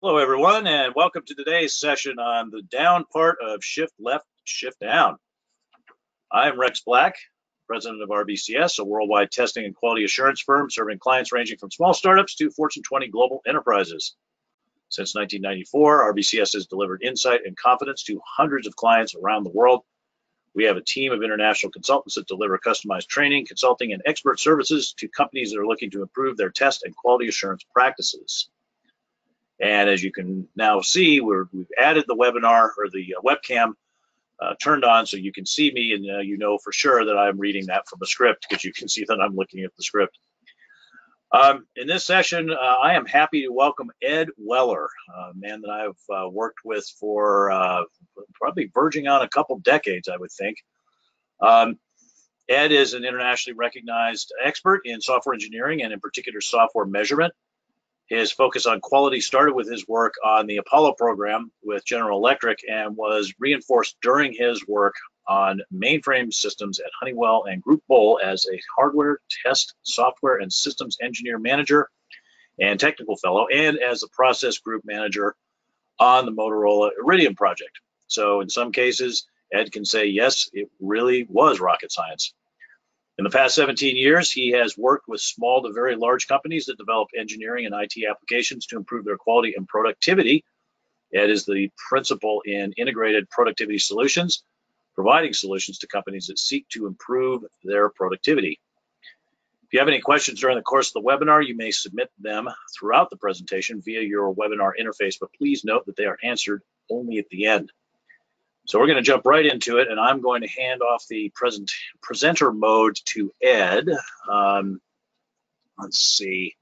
Hello, everyone, and welcome to today's session on the down part of shift left, shift down. I'm Rex Black, president of RBCS, a worldwide testing and quality assurance firm serving clients ranging from small startups to Fortune 20 global enterprises. Since 1994, RBCS has delivered insight and confidence to hundreds of clients around the world. We have a team of international consultants that deliver customized training, consulting, and expert services to companies that are looking to improve their test and quality assurance practices. And as you can now see, we've added the webinar or the webcam turned on so you can see me, and you know for sure that I'm reading that from a script because you can see that I'm looking at the script. In this session, I am happy to welcome Ed Weller, a man that I've worked with for probably verging on a couple decades, I would think. Ed is an internationally recognized expert in software engineering and in particular software measurement. His focus on quality started with his work on the Apollo program with General Electric and was reinforced during his work on mainframe systems at Honeywell and Group Bowl as a hardware test, software, and systems engineer manager and technical fellow, and as a process group manager on the Motorola Iridium project. So in some cases, Ed can say, yes, it really was rocket science. In the past 17 years, he has worked with small to very large companies that develop engineering and IT applications to improve their quality and productivity. Ed is the principal in integrated productivity solutions, providing solutions to companies that seek to improve their productivity. If you have any questions during the course of the webinar, you may submit them throughout the presentation via your webinar interface, but please note that they are answered only at the end. So we're going to jump right into it, and I'm going to hand off the presenter mode to Ed. Let's see,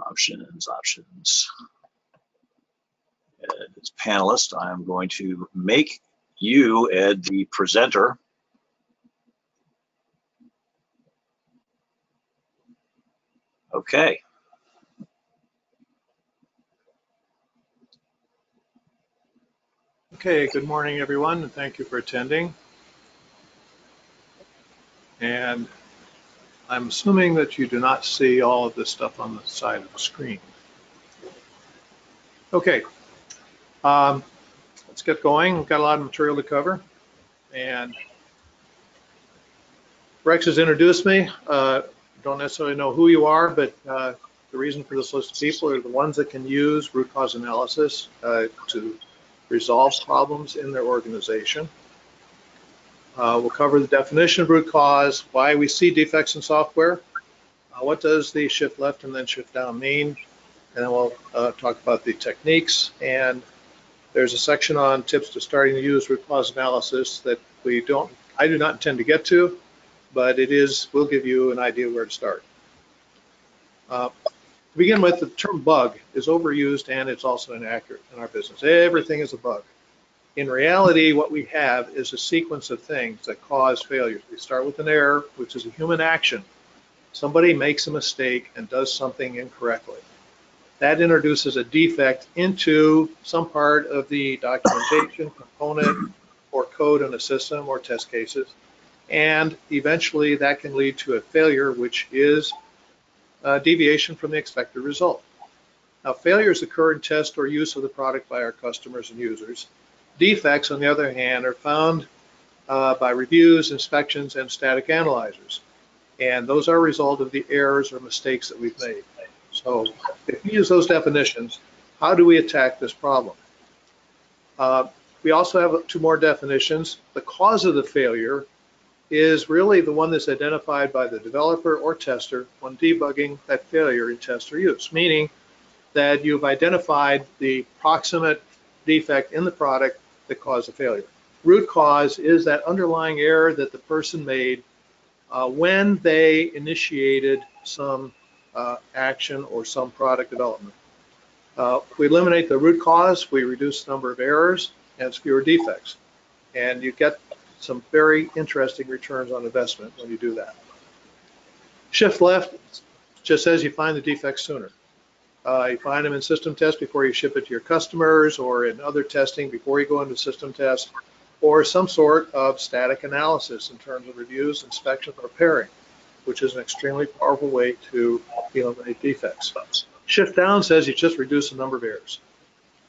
options. Ed is panelist. I'm going to make you, Ed, the presenter. Okay. Okay, good morning, everyone, and thank you for attending. And I'm assuming that you do not see all of this stuff on the side of the screen. Okay, let's get going. We've got a lot of material to cover. And Rex has introduced me. Don't necessarily know who you are, but the reason for this list of people are the ones that can use root cause analysis to resolve problems in their organization. We'll cover the definition of root cause, why we see defects in software, what does the shift left and then shift down mean, and then we'll talk about the techniques. And there's a section on tips to starting to use root cause analysis that I do not intend to get to, but will give you an idea where to start. To begin with, the term bug is overused and it's also inaccurate in our business. Everything is a bug. In reality, what we have is a sequence of things that cause failures. We start with an error, which is a human action. Somebody makes a mistake and does something incorrectly. That introduces a defect into some part of the documentation, component, or code in a system or test cases. And eventually that can lead to a failure, which is deviation from the expected result. Now, failures occur in test or use of the product by our customers and users. Defects, on the other hand, are found by reviews, inspections, and static analyzers. And those are a result of the errors or mistakes that we've made. So if we use those definitions, how do we attack this problem? We also have two more definitions. The cause of the failure is really the one that's identified by the developer or tester when debugging that failure in test or use, meaning that you've identified the proximate defect in the product that caused the failure. Root cause is that underlying error that the person made when they initiated some action or some product development. If we eliminate the root cause, we reduce the number of errors and fewer defects. And you get some very interesting returns on investment when you do that. Shift left just says you find the defects sooner. You find them in system test before you ship it to your customers, or in other testing before you go into system test, or some sort of static analysis in terms of reviews, inspection, or pairing, which is an extremely powerful way to eliminate defects. Shift down says you just reduce the number of errors.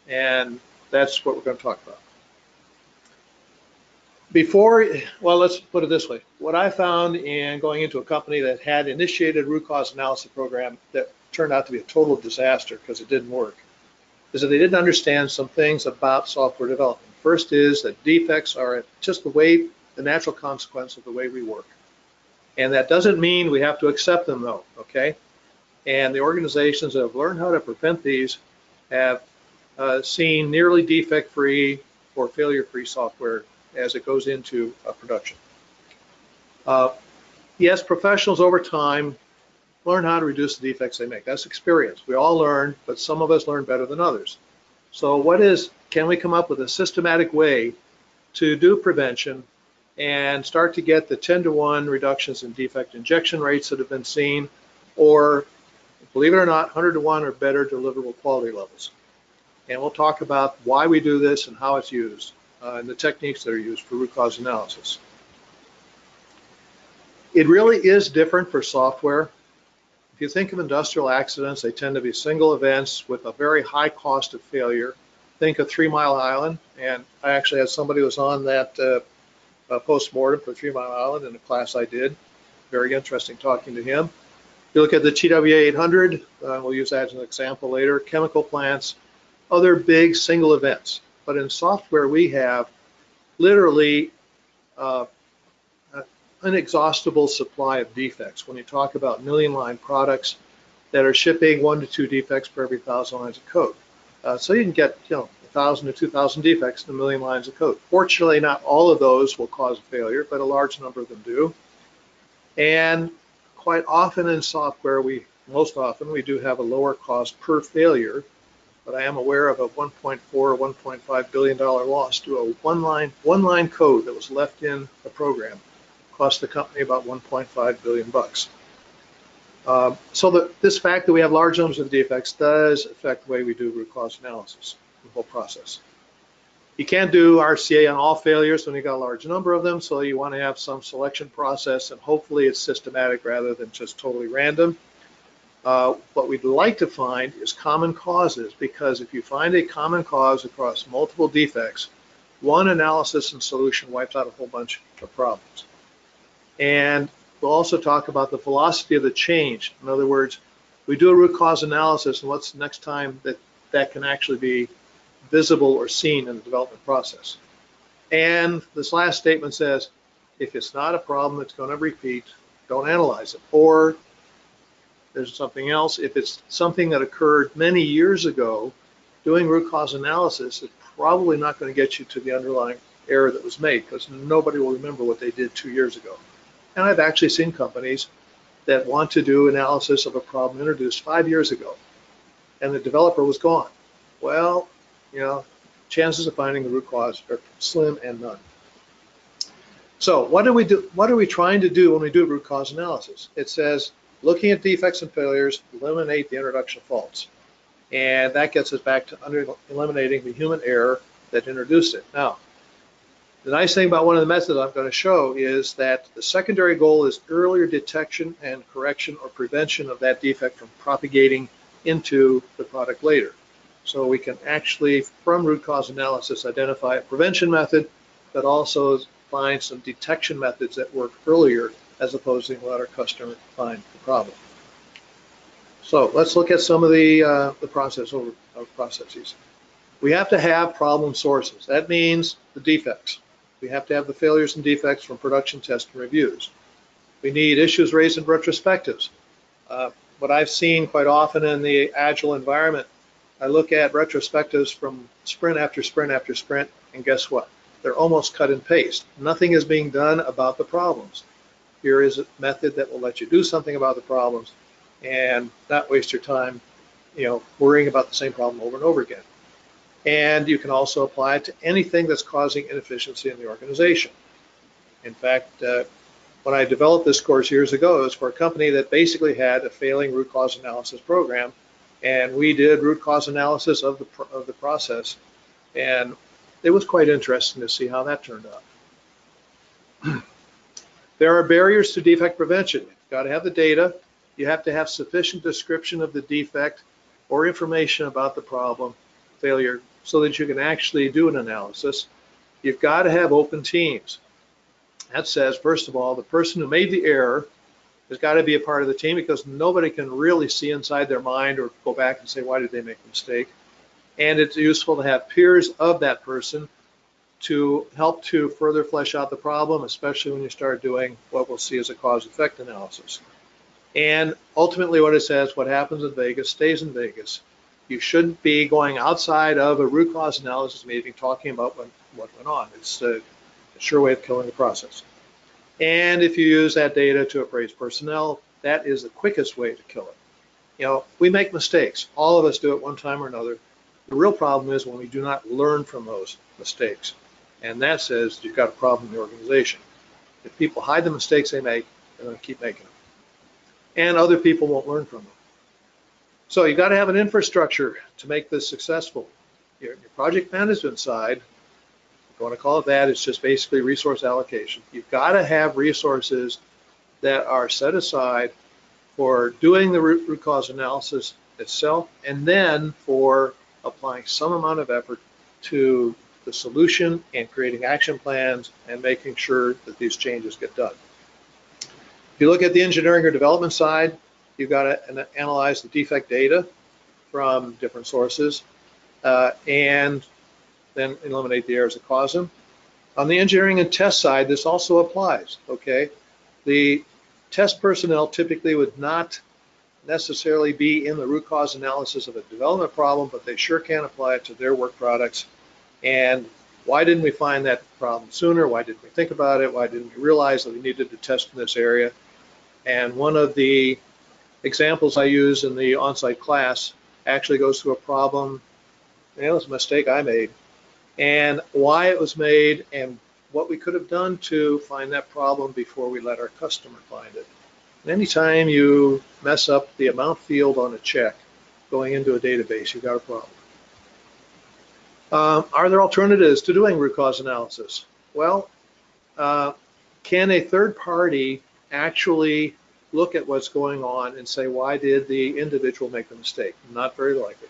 And that's what we're going to talk about. Well, let's put it this way. What I found in going into a company that had initiated a root cause analysis program that turned out to be a total disaster because it didn't work is that they didn't understand some things about software development. First is that defects are just the natural consequence of the way we work. And that doesn't mean we have to accept them though, okay? And the organizations that have learned how to prevent these have seen nearly defect-free or failure-free software as it goes into production. Yes, professionals over time learn how to reduce the defects they make. That's experience. We all learn, but some of us learn better than others. So can we come up with a systematic way to do prevention and start to get the 10-to-1 reductions in defect injection rates that have been seen, or believe it or not, 100-to-1 or better deliverable quality levels. And we'll talk about why we do this and how it's used and the techniques that are used for root cause analysis. It really is different for software. If you think of industrial accidents, they tend to be single events with a very high cost of failure. Think of 3 Mile Island, and I actually had somebody who was on that post-mortem for 3 Mile Island in a class I did. Very interesting talking to him. If you look at the TWA 800, we'll use that as an example later, chemical plants, other big single events. But in software, we have literally an inexhaustible supply of defects. When you talk about million-line products that are shipping 1 to 2 defects per every 1,000 lines of code. So you can get 1,000 to 2,000 defects in a million lines of code. Fortunately, not all of those will cause a failure, but a large number of them do. And quite often in software, most often we do have a lower cost per failure, but I am aware of a 1.4 or 1.5 billion dollar loss to a one line code that was left in a program. Cost the company about 1.5 billion bucks. So this fact that we have large numbers of defects does affect the way we do root cause analysis, the whole process. You can't do RCA on all failures when you got a large number of them, so you want to have some selection process, and hopefully it's systematic rather than just totally random. What we'd like to find is common causes, because if you find a common cause across multiple defects, one analysis and solution wipes out a whole bunch of problems. And we'll also talk about the velocity of the change. In other words, we do a root cause analysis, and what's the next time that can actually be visible or seen in the development process. And this last statement says, if it's not a problem that's going to repeat, don't analyze it. Or there's something else. If it's something that occurred many years ago, doing root cause analysis is probably not going to get you to the underlying error that was made, because nobody will remember what they did 2 years ago. And I've actually seen companies that want to do analysis of a problem introduced 5 years ago, and the developer was gone. Well, chances of finding the root cause are slim and none. So what do we do? What are we trying to do when we do root cause analysis? It says, looking at defects and failures, eliminate the introduction of faults. And that gets us back to eliminating the human error that introduced it. Now, the nice thing about one of the methods I'm going to show is that the secondary goal is earlier detection and correction or prevention of that defect from propagating into the product later. So we can actually, from root cause analysis, identify a prevention method, but also find some detection methods that work earlier, as opposed to let our customer find the problem. So let's look at some of the processes. We have to have problem sources. That means the defects. We have to have the failures and defects from production test and reviews. We need issues raised in retrospectives. What I've seen quite often in the agile environment, I look at retrospectives from sprint after sprint after sprint, and guess what? They're almost cut and paste. Nothing is being done about the problems. Here is a method that will let you do something about the problems and not waste your time, worrying about the same problem over and over again. And you can also apply it to anything that's causing inefficiency in the organization. In fact, when I developed this course years ago, it was for a company that basically had a failing root cause analysis program, and we did root cause analysis of the process, and it was quite interesting to see how that turned out. There are barriers to defect prevention. You've got to have the data. You have to have sufficient description of the defect or information about the problem, failure, so that you can actually do an analysis, you've got to have open teams. That says, first of all, the person who made the error has got to be a part of the team, because nobody can really see inside their mind or go back and say, why did they make a mistake? And it's useful to have peers of that person to help to further flesh out the problem, especially when you start doing what we'll see as a cause-effect analysis. And ultimately what it says, what happens in Vegas stays in Vegas. You shouldn't be going outside of a root cause analysis meeting talking about what went on. It's a sure way of killing the process. And if you use that data to appraise personnel, that is the quickest way to kill it. You know, we make mistakes. All of us do it one time or another. The real problem is when we do not learn from those mistakes. And that says you've got a problem in the organization. If people hide the mistakes they make, they're going to keep making them. And other people won't learn from them. So you've got to have an infrastructure to make this successful. Your project management side, if you want to call it that, it's just basically resource allocation. You've got to have resources that are set aside for doing the root cause analysis itself, and then for applying some amount of effort to the solution and creating action plans and making sure that these changes get done. If you look at the engineering or development side, you've got to analyze the defect data from different sources and then eliminate the errors that cause them. On the engineering and test side, this also applies, okay? The test personnel typically would not necessarily be in the root cause analysis of a development problem, but they sure can apply it to their work products. And why didn't we find that problem sooner? Why didn't we think about it? Why didn't we realize that we needed to test in this area? And one of the examples I use in the on-site class actually goes through a problem. It was a mistake I made, and why it was made, and what we could have done to find that problem before we let our customer find it. And anytime you mess up the amount field on a check going into a database, you've got a problem. Are there alternatives to doing root cause analysis? Well, can a third party actually look at what's going on and say, why did the individual make the mistake? Not very likely.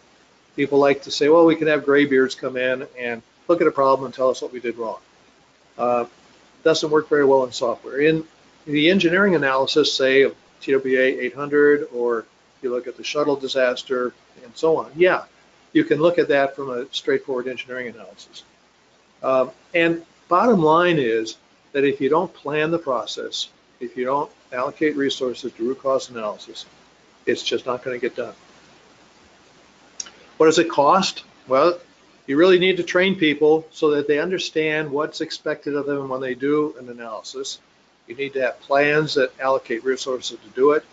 People like to say, well, we can have graybeards come in and look at a problem and tell us what we did wrong. Doesn't work very well in software. In the engineering analysis, say of TWA 800, or you look at the shuttle disaster and so on, yeah, you can look at that from a straightforward engineering analysis. And bottom line is that if you don't plan the process, if you don't allocate resources to root cause analysis, it's just not going to get done. What does it cost? Well, you really need to train people so that they understand what's expected of them when they do an analysis. You need to have plans that allocate resources to do it.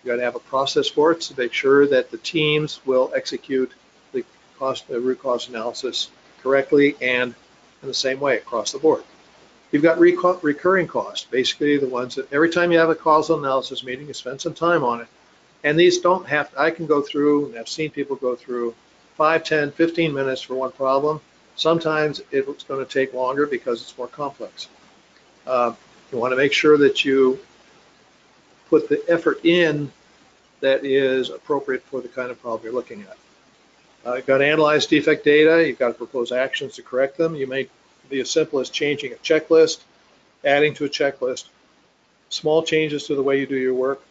You got to have a process for it to make sure that the teams will execute the root cause analysis correctly and in the same way across the board. You've got recurring costs, basically the ones that every time you have a causal analysis meeting, you spend some time on it. And these don't have, I can go through, and I've seen people go through 5, 10, 15 minutes for one problem. Sometimes it's going to take longer because it's more complex. You want to make sure that you put the effort in that is appropriate for the kind of problem you're looking at. You've got to analyze defect data. You've got to propose actions to correct them. You may be as simple as changing a checklist, adding to a checklist, small changes to the way you do your work.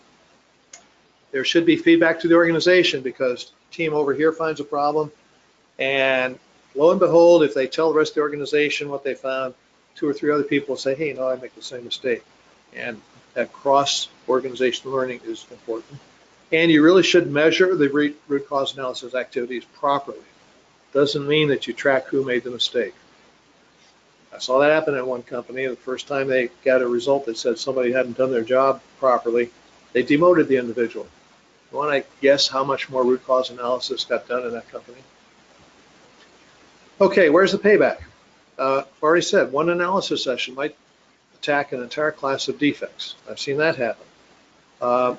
There should be feedback to the organization, because team over here finds a problem, and lo and behold, if they tell the rest of the organization what they found, 2 or 3 other people will say, hey, no, I make the same mistake. And that cross-organizational learning is important. And you really should measure the root cause analysis activities properly. Doesn't mean that you track who made the mistake. I saw that happen at one company. The first time they got a result that said somebody hadn't done their job properly, they demoted the individual. You want to guess how much more root cause analysis got done in that company? Okay, where's the payback? I've already said one analysis session might attack an entire class of defects. I've seen that happen.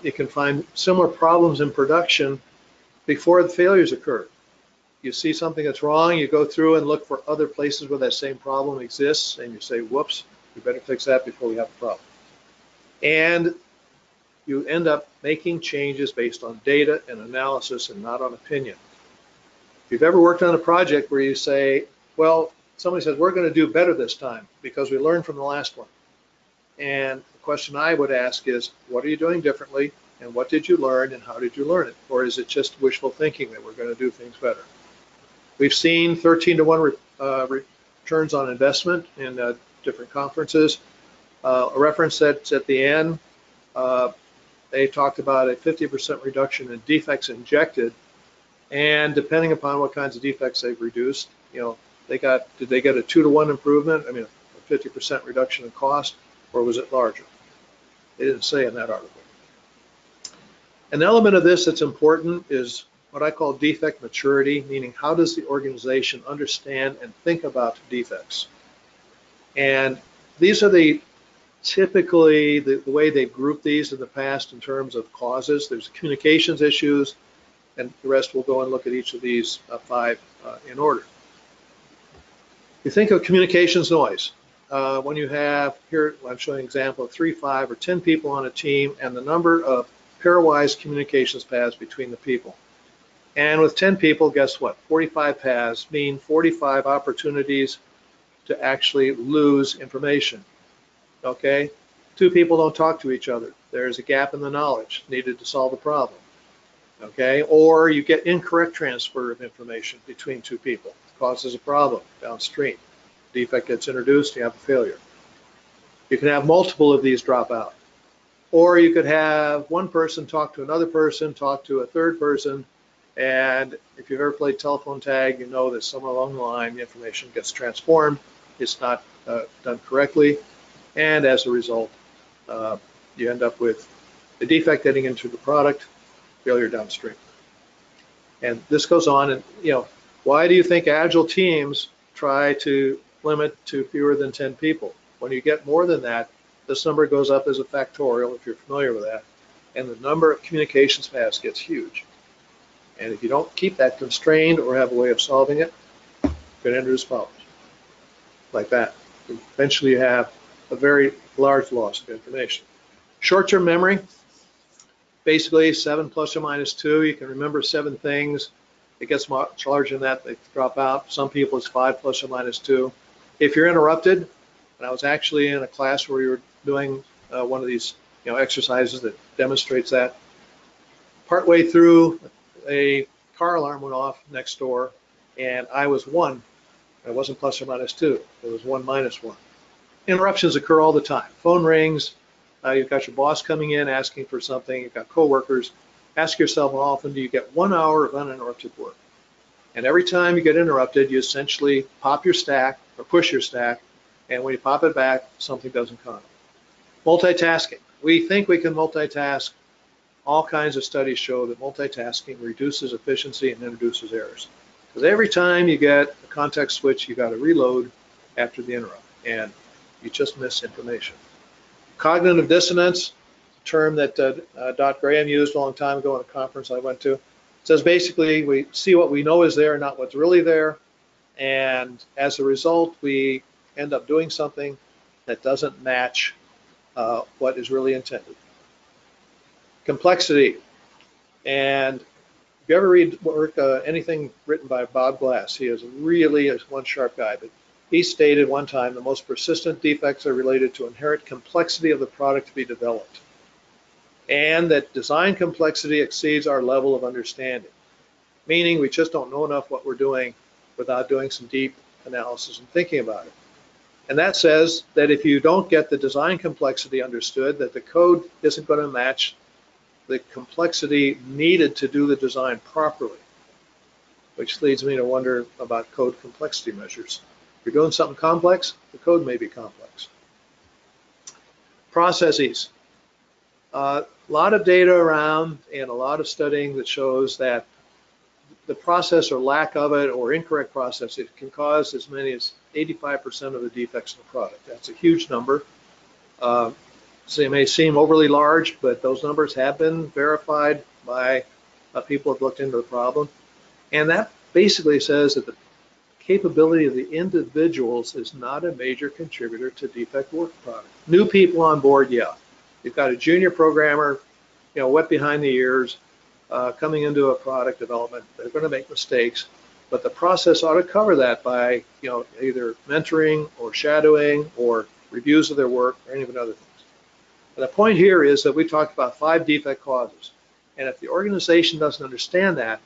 You can find similar problems in production before the failures occur. You see something that's wrong, you go through and look for other places where that same problem exists, and you say, whoops, we better fix that before we have a problem. And you end up making changes based on data and analysis and not on opinion. If you've ever worked on a project where you say, well, somebody says, we're going to do better this time because we learned from the last one. And the question I would ask is, what are you doing differently? And what did you learn and how did you learn it? Or is it just wishful thinking that we're going to do things better? We've seen 13 to 1 returns on investment in different conferences. A reference that's at the end, they talked about a 50% reduction in defects injected. And depending upon what kinds of defects they've reduced, did they get a 2 to 1 improvement? I mean, a 50% reduction in cost, or was it larger? They didn't say in that article. An element of this that's important is what I call defect maturity, meaning how does the organization understand and think about defects? And these are typically the way they've grouped these in the past in terms of causes. There's communications issues, and the rest we'll go and look at each of these 5 in order. You think of communications noise. When you have, here I'm showing an example of 3, 5, or 10 people on a team and the number of pairwise communications paths between the people. And with 10 people, guess what? 45 paths mean 45 opportunities to actually lose information. Okay? 2 people don't talk to each other. There's a gap in the knowledge needed to solve the problem. Okay? Or you get incorrect transfer of information between 2 people. It causes a problem downstream. Defect gets introduced, you have a failure. You can have multiple of these drop out. Or you could have one person talk to another person, talk to a third person, and if you've ever played telephone tag, you know that somewhere along the line the information gets transformed, it's not done correctly, and as a result, you end up with a defect getting into the product, failure downstream. And this goes on, and why do you think agile teams try to limit to fewer than 10 people? When you get more than that, this number goes up as a factorial, if you're familiar with that, and the number of communications paths gets huge. And if you don't keep that constrained or have a way of solving it, you're going to introduce problems like that. Eventually you have a very large loss of information. Short-term memory, basically 7 plus or minus 2. You can remember 7 things. It gets much larger than that, they drop out. Some people it's 5 plus or minus 2. If you're interrupted, and I was actually in a class where we were doing one of these exercises that demonstrates that. Partway through, a car alarm went off next door, and I was 1. It wasn't plus or minus 2. It was 1 minus 1. Interruptions occur all the time. Phone rings. You've got your boss coming in asking for something. You've got coworkers. Ask yourself, how often do you get 1 hour of uninterrupted work? And every time you get interrupted, you essentially pop your stack or push your stack, and when you pop it back, something doesn't come. Multitasking. We think we can multitask. All kinds of studies show that multitasking reduces efficiency and introduces errors. Because every time you get a context switch, you got to reload after the interrupt, and you just miss information. Cognitive dissonance, a term that Dot Graham used a long time ago in a conference I went to. It says basically we see what we know is there, not what's really there, and as a result, we end up doing something that doesn't match what is really intended. Complexity. And if you ever read work, anything written by Bob Glass, he is really one sharp guy, but he stated one time the most persistent defects are related to inherent complexity of the product to be developed, and that design complexity exceeds our level of understanding, meaning we just don't know enough what we're doing without doing some deep analysis and thinking about it. And that says that if you don't get the design complexity understood, that the code isn't going to match the complexity needed to do the design properly, which leads me to wonder about code complexity measures. If you're doing something complex, the code may be complex. Processes. A lot of data around and a lot of studying that shows that the process or lack of it or incorrect process, it can cause as many as 85% of the defects in the product. That's a huge number. So they may seem overly large, but those numbers have been verified by people who have looked into the problem. And that basically says that the capability of the individuals is not a major contributor to defect work product. New people on board, yeah. You've got a junior programmer, wet behind the ears, coming into a product development. They're going to make mistakes. But the process ought to cover that by, either mentoring or shadowing or reviews of their work or any of the other things. And the point here is that we talked about 5 defect causes. And if the organization doesn't understand that,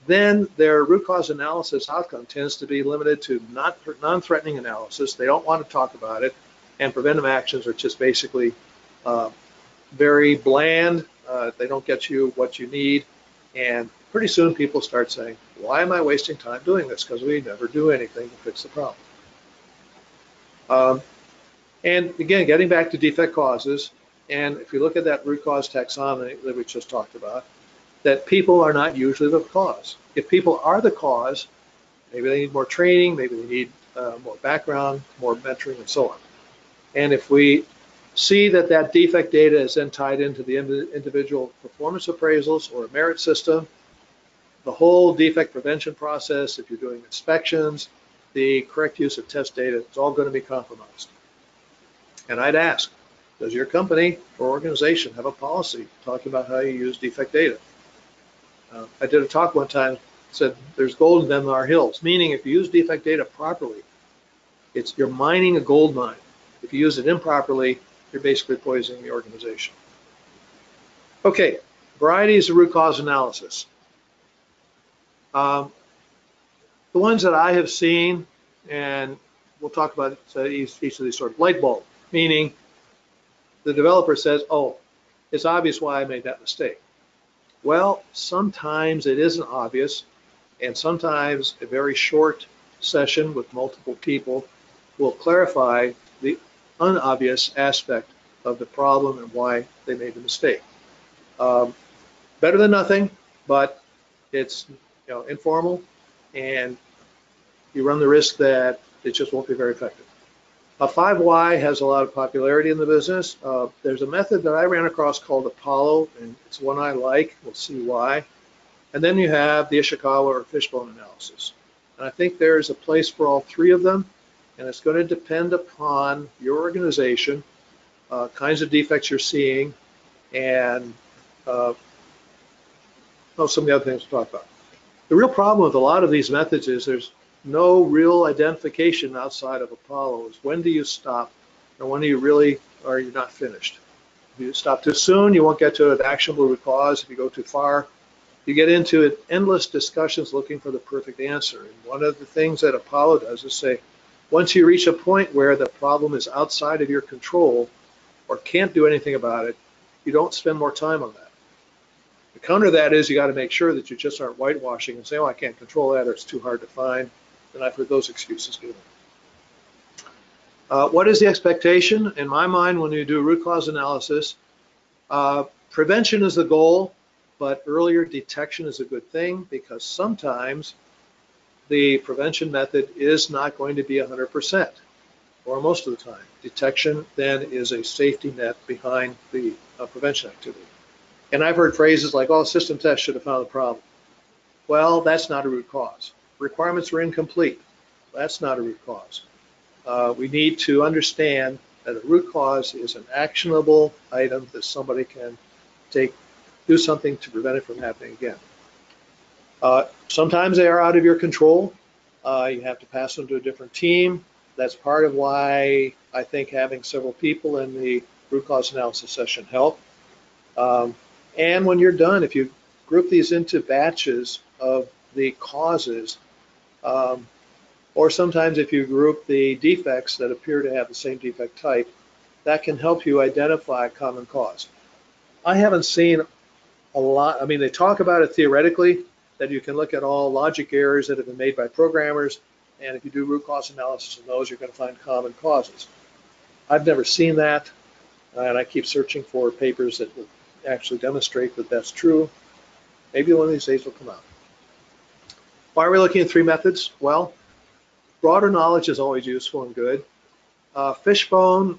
then their root cause analysis outcome tends to be limited to non-threatening analysis. They don't want to talk about it, and preventive actions are just basically very bland. They don't get you what you need, and pretty soon people start saying, why am I wasting time doing this? Because we never do anything to fix the problem. And again, getting back to defect causes, and if you look at that root cause taxonomy that we just talked about, that people are not usually the cause. If people are the cause, maybe they need more training, maybe they need more background, more mentoring, and so on. And if we see that that defect data is then tied into the individual performance appraisals or a merit system, the whole defect prevention process, if you're doing inspections, the correct use of test data, it's all going to be compromised. And I'd ask, does your company or organization have a policy talking about how you use defect data? I did a talk one time, said there's gold in them in our hills, meaning if you use defect data properly, you're mining a gold mine. If you use it improperly, you're basically poisoning the organization. Okay, varieties of root cause analysis. The ones that I have seen, and we'll talk about each of these sort of light bulb, meaning the developer says, oh, it's obvious why I made that mistake. Well, sometimes it isn't obvious, and sometimes a very short session with multiple people will clarify the unobvious aspect of the problem and why they made the mistake. Better than nothing, but it's informal, and you run the risk that it just won't be very effective. 5Y has a lot of popularity in the business. There's a method that I ran across called Apollo, and it's one I like. We'll see why. And then you have the Ishikawa or fishbone analysis. And I think there's a place for all 3 of them, and it's going to depend upon your organization, kinds of defects you're seeing, and some of the other things we'll talk about. The real problem with a lot of these methods is there's no real identification outside of Apollo. Is when do you stop, or when do you really, or you're not finished? If you stop too soon, you won't get to an actionable root cause. If you go too far, you get into it, endless discussions looking for the perfect answer. And one of the things that Apollo does is say, once you reach a point where the problem is outside of your control or can't do anything about it, you don't spend more time on that. The counter to that is you got to make sure that you just aren't whitewashing and say, oh, I can't control that, or it's too hard to find. And I've heard those excuses given. What is the expectation? In my mind, when you do root cause analysis, prevention is the goal, but earlier detection is a good thing, because sometimes the prevention method is not going to be 100%, or most of the time. Detection then is a safety net behind the prevention activity. And I've heard phrases like, oh, system test should have found the problem. Well, that's not a root cause. Requirements are incomplete. That's not a root cause. We need to understand that a root cause is an actionable item that somebody can do something to prevent it from happening again. Sometimes they are out of your control. You have to pass them to a different team. That's part of why I think having several people in the root cause analysis session help. And when you're done, if you group these into batches of the causes, or sometimes if you group the defects that appear to have the same defect type, that can help you identify a common cause. I haven't seen a lot. I mean, they talk about it theoretically, that you can look at all logic errors that have been made by programmers, and if you do root cause analysis of those, you're going to find common causes. I've never seen that, and I keep searching for papers that will actually demonstrate that that's true. Maybe one of these days will come out. Why are we looking at 3 methods? Well, broader knowledge is always useful and good. Fishbone,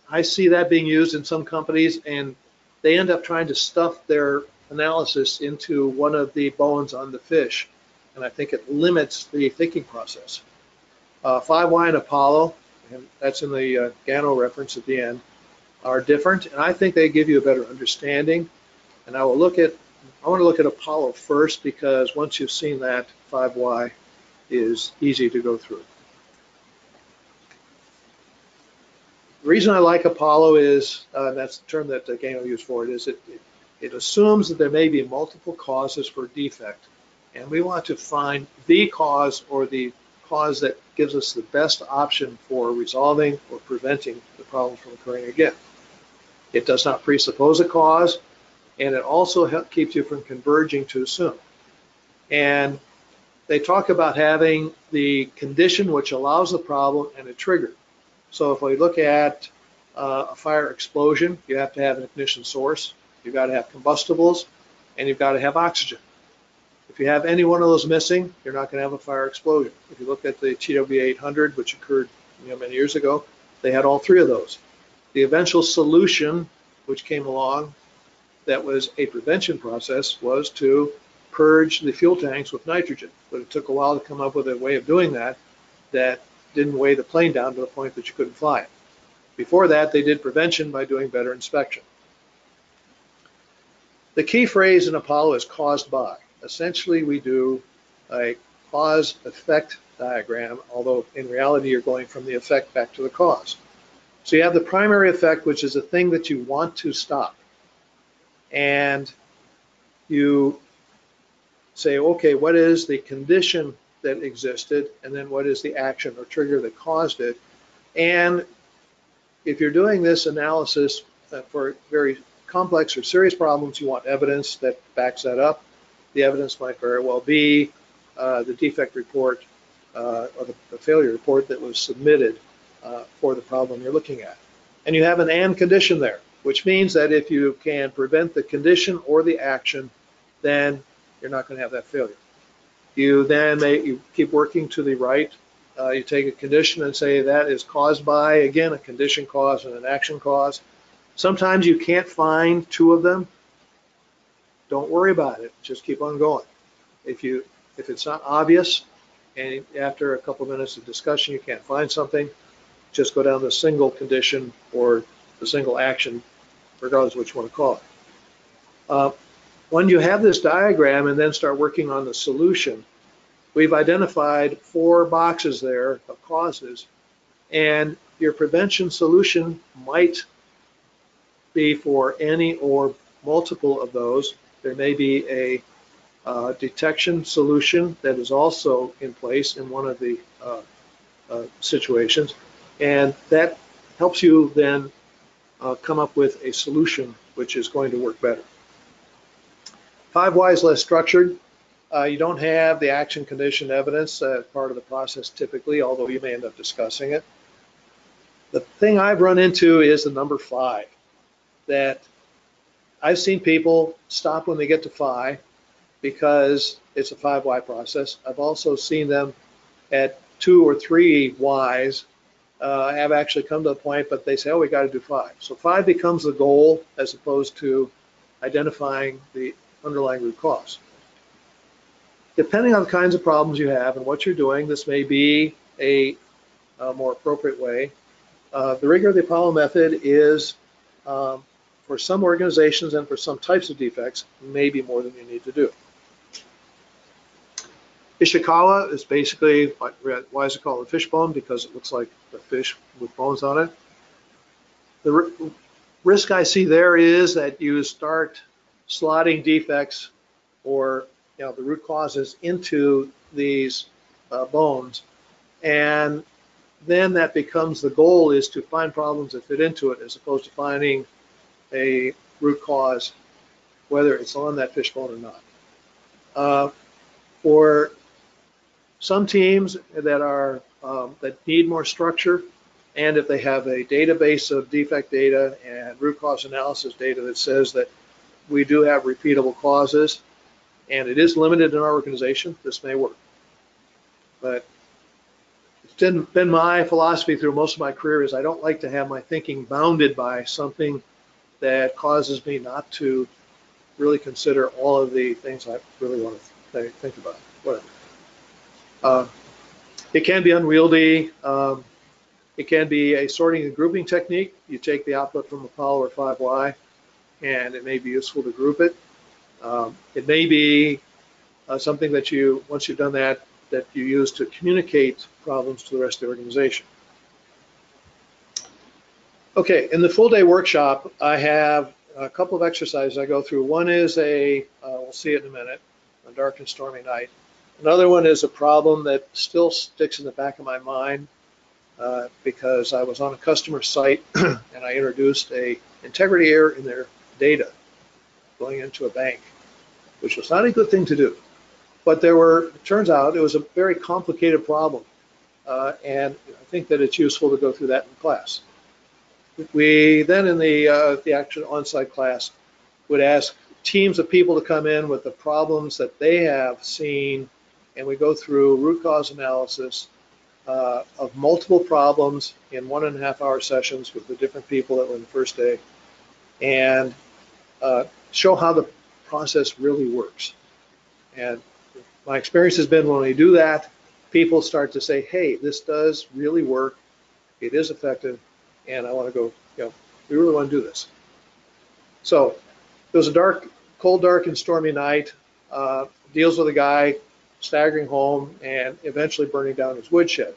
I see that being used in some companies, and they end up trying to stuff their analysis into one of the bones on the fish, and I think it limits the thinking process. 5Y and Apollo, and that's in the Gano reference at the end, are different, and I think they give you a better understanding. And I will look at I want to look at Apollo first because once you've seen that, 5Y is easy to go through. The reason I like Apollo is, that's the term that Gano used for it, is it assumes that there may be multiple causes for defect. And we want to find the cause or the cause that gives us the best option for resolving or preventing the problem from occurring again. It does not presuppose a cause, and it also keeps you from converging too soon. And they talk about having the condition which allows the problem and a trigger. So if we look at a fire explosion, you have to have an ignition source, you've got to have combustibles, and you've got to have oxygen. If you have any one of those missing, you're not going to have a fire explosion. If you look at the TW800, which occurred many years ago, they had all three of those. The eventual solution, which came along, that was a prevention process, was to purge the fuel tanks with nitrogen. But it took a while to come up with a way of doing that that didn't weigh the plane down to the point that you couldn't fly it. Before that, they did prevention by doing better inspection. The key phrase in Apollo is caused by. Essentially, we do a cause-effect diagram, although in reality, you're going from the effect back to the cause. So you have the primary effect, which is a thing that you want to stop. And you say, okay, what is the condition that existed, and then what is the action or trigger that caused it? And if you're doing this analysis for very complex or serious problems, you want evidence that backs that up. The evidence might very well be the defect report or the failure report that was submitted for the problem you're looking at. And you have an and condition there, which means that if you can prevent the condition or the action, then you're not going to have that failure. You then you keep working to the right. You take a condition and say that is caused by, again, a condition cause and an action cause. Sometimes you can't find two of them. Don't worry about it. Just keep on going. If it's not obvious and after a couple minutes of discussion you can't find something, just go down the single condition or the single action, regardless of what you want to call it. When you have this diagram and then start working on the solution, we've identified 4 boxes there of causes, and your prevention solution might be for any or multiple of those. There may be a detection solution that is also in place in one of the situations, and that helps you then come up with a solution which is going to work better. 5Y is less structured. You don't have the action condition evidence as part of the process typically, although you may end up discussing it. The thing I've run into is the number 5, that I've seen people stop when they get to 5 because it's a 5Y process. I've also seen them at 2 or 3 Ys have actually come to the point, but they say, oh, we got to do 5. So 5 becomes the goal as opposed to identifying the underlying root cause. Depending on the kinds of problems you have and what you're doing, this may be a more appropriate way. The rigor of the Apollo method is, for some organizations and for some types of defects, maybe more than you need to do. Ishikawa is basically, why is it called a fishbone? Because it looks like a fish with bones on it. The risk I see there is that you start slotting defects or the root causes into these bones, and then that becomes the goal is to find problems that fit into it as opposed to finding a root cause, whether it's on that fishbone or not. For some teams that are that need more structure, and if they have a database of defect data and root cause analysis data that says that we do have repeatable causes, and it is limited in our organization, this may work. But it's been my philosophy through most of my career is I don't like to have my thinking bounded by something that causes me not to really consider all of the things I really want to think about. Whatever. It can be unwieldy. It can be a sorting and grouping technique. You take the output from Apollo or 5Y, and it may be useful to group it. It may be something that you, once you've done that, that you use to communicate problems to the rest of the organization. Okay, in the full day workshop, I have a couple of exercises I go through. One is we'll see it in a minute, a dark and stormy night. Another one is a problem that still sticks in the back of my mind because I was on a customer site and I introduced a integrity error in their data going into a bank, which was not a good thing to do. But it turns out it was a very complicated problem. And I think that it's useful to go through that in class. We then in the actual on-site class would ask teams of people to come in with the problems that they have seen, and we go through root cause analysis of multiple problems in 1.5 hour sessions with the different people that were in the first day, and show how the process really works. And my experience has been when we do that, people start to say, hey, this does really work, it is effective, and I want to go, we really want to do this. So it was a cold, dark, and stormy night. Deals with a guy staggering home and eventually burning down his woodshed.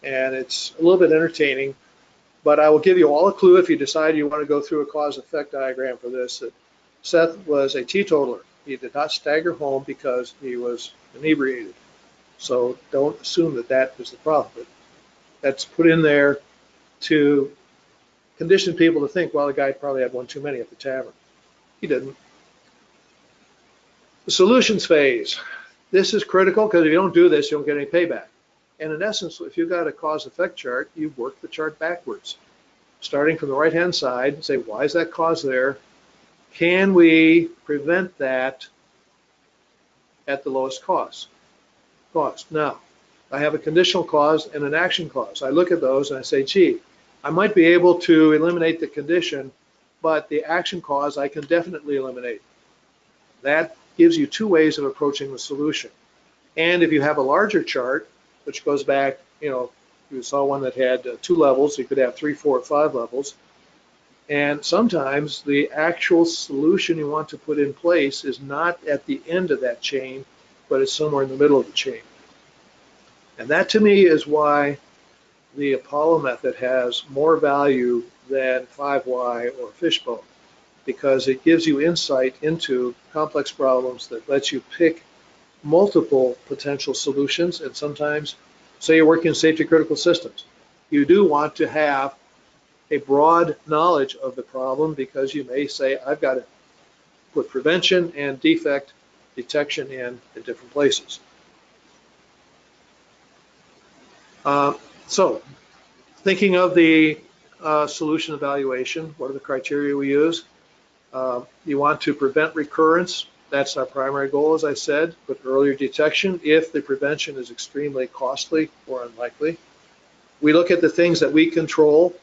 And it's a little bit entertaining, but I will give you all a clue if you decide you want to go through a cause-effect diagram for this. That Seth was a teetotaler. He did not stagger home because he was inebriated. So don't assume that that is the problem. But that's put in there to condition people to think, well, the guy probably had one too many at the tavern. He didn't. The solutions phase. This is critical because if you don't do this, you don't get any payback. And in essence, if you've got a cause-effect chart, you work the chart backwards. Starting from the right-hand side, say, why is that cause there? Can we prevent that at the lowest cost? Now, I have a conditional cause and an action cause. I look at those and I say, gee, I might be able to eliminate the condition, but the action cause I can definitely eliminate. That gives you two ways of approaching the solution. And if you have a larger chart, which goes back, you saw one that had 2 levels, you could have 3, 4, 5 levels. And sometimes the actual solution you want to put in place is not at the end of that chain, but it's somewhere in the middle of the chain. And that to me is why the Apollo method has more value than 5Y or fishbone, because it gives you insight into complex problems that lets you pick multiple potential solutions. And sometimes, say you're working in safety critical systems, you do want to have a broad knowledge of the problem because you may say, I've got to put prevention and defect detection in different places. So thinking of the solution evaluation, what are the criteria we use? You want to prevent recurrence. That's our primary goal, as I said, but earlier detection if the prevention is extremely costly or unlikely. We look at the things that we control.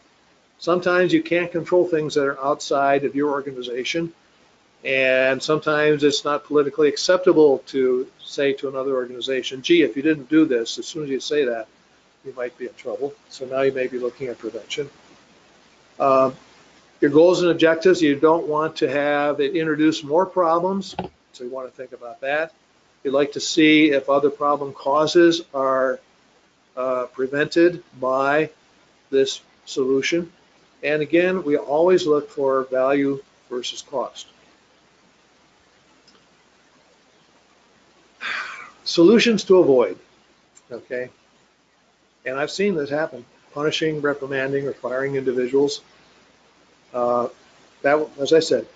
Sometimes you can't control things that are outside of your organization, and sometimes it's not politically acceptable to say to another organization, gee, if you didn't do this, as soon as you say that, you might be in trouble. So now you may be looking at prevention. Your goals and objectives, you don't want to have it introduce more problems, so you want to think about that. You'd like to see if other problem causes are prevented by this solution. And again, we always look for value versus cost. Solutions to avoid, okay? And I've seen this happen, punishing, reprimanding, or firing individuals. That, as I said,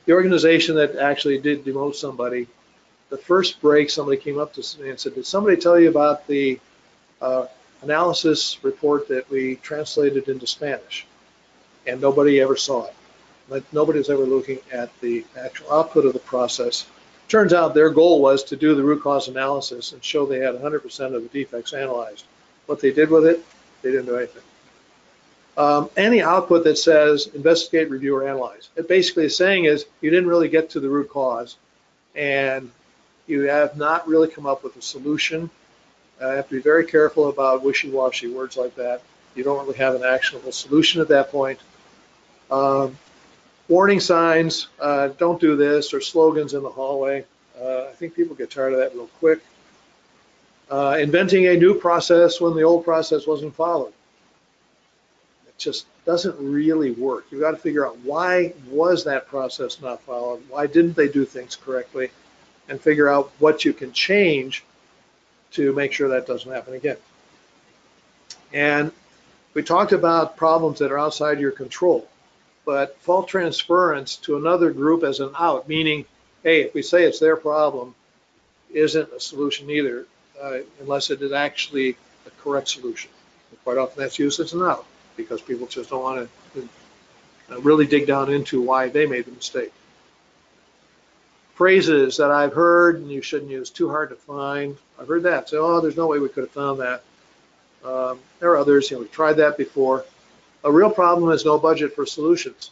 the organization that actually did demote somebody, the first break, somebody came up to me and said, did somebody tell you about the analysis report that we translated into Spanish? And nobody ever saw it. Like, nobody was ever looking at the actual output of the process. Turns out their goal was to do the root cause analysis and show they had 100% of the defects analyzed. What they did with it, they didn't do anything. Any output that says investigate, review, or analyze, it basically is saying is you didn't really get to the root cause and you have not really come up with a solution. You have to be very careful about wishy-washy words like that. You don't really have an actionable solution at that point. Warning signs, don't do this, or slogans in the hallway. I think people get tired of that real quick. Inventing a new process when the old process wasn't followed. It just doesn't really work. You've got to figure out why was that process not followed? Why didn't they do things correctly? And figure out what you can change to make sure that doesn't happen again. And we talked about problems that are outside your control, but fault transference to another group as an out, meaning, hey, if we say it's their problem, isn't a solution either, unless it is actually a correct solution. And quite often that's used as an out because people just don't want to really dig down into why they made the mistake. Phrases that I've heard, and you shouldn't use, too hard to find. I've heard that. Say, oh, there's no way we could have found that. There are others, we've tried that before. A real problem is no budget for solutions.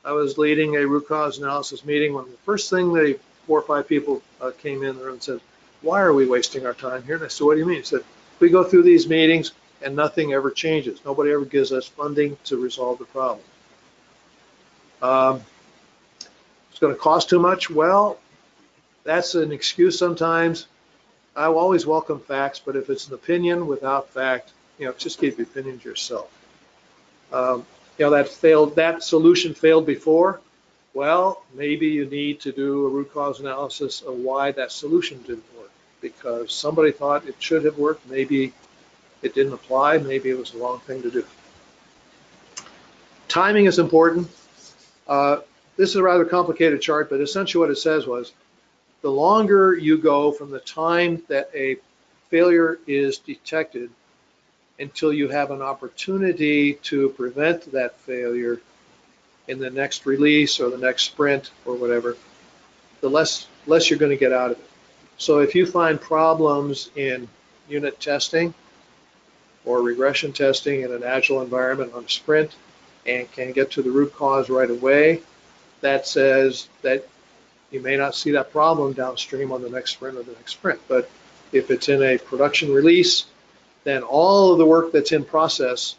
I was leading a root cause analysis meeting when the first thing 4 or 5 people came in there and said, why are we wasting our time here? And I said, what do you mean? He said, we go through these meetings and nothing ever changes. Nobody ever gives us funding to resolve the problem. It's going to cost too much. Well, that's an excuse sometimes. I will always welcome facts, but if it's an opinion without fact, just keep your opinion to yourself. That solution failed before. Well, maybe you need to do a root cause analysis of why that solution didn't work, because somebody thought it should have worked. Maybe it didn't apply. Maybe it was the wrong thing to do. Timing is important. This is a rather complicated chart, but essentially what it says was the longer you go from the time that a failure is detected until you have an opportunity to prevent that failure in the next release or the next sprint or whatever, the less you're going to get out of it. So if you find problems in unit testing or regression testing in an agile environment on a sprint and can get to the root cause right away, that says that you may not see that problem downstream on the next sprint or the next sprint. But if it's in a production release, then all of the work that's in process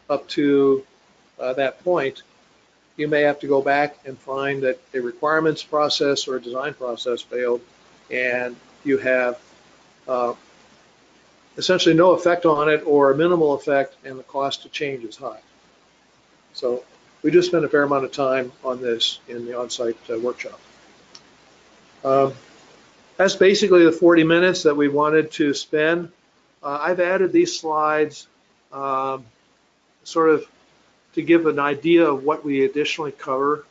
up to that point, you may have to go back and find that a requirements process or a design process failed, and you have essentially no effect on it or a minimal effect, and the cost to change is high. So we just spent a fair amount of time on this in the on-site workshop. That's basically the 40 minutes that we wanted to spend. I've added these slides sort of to give an idea of what we additionally cover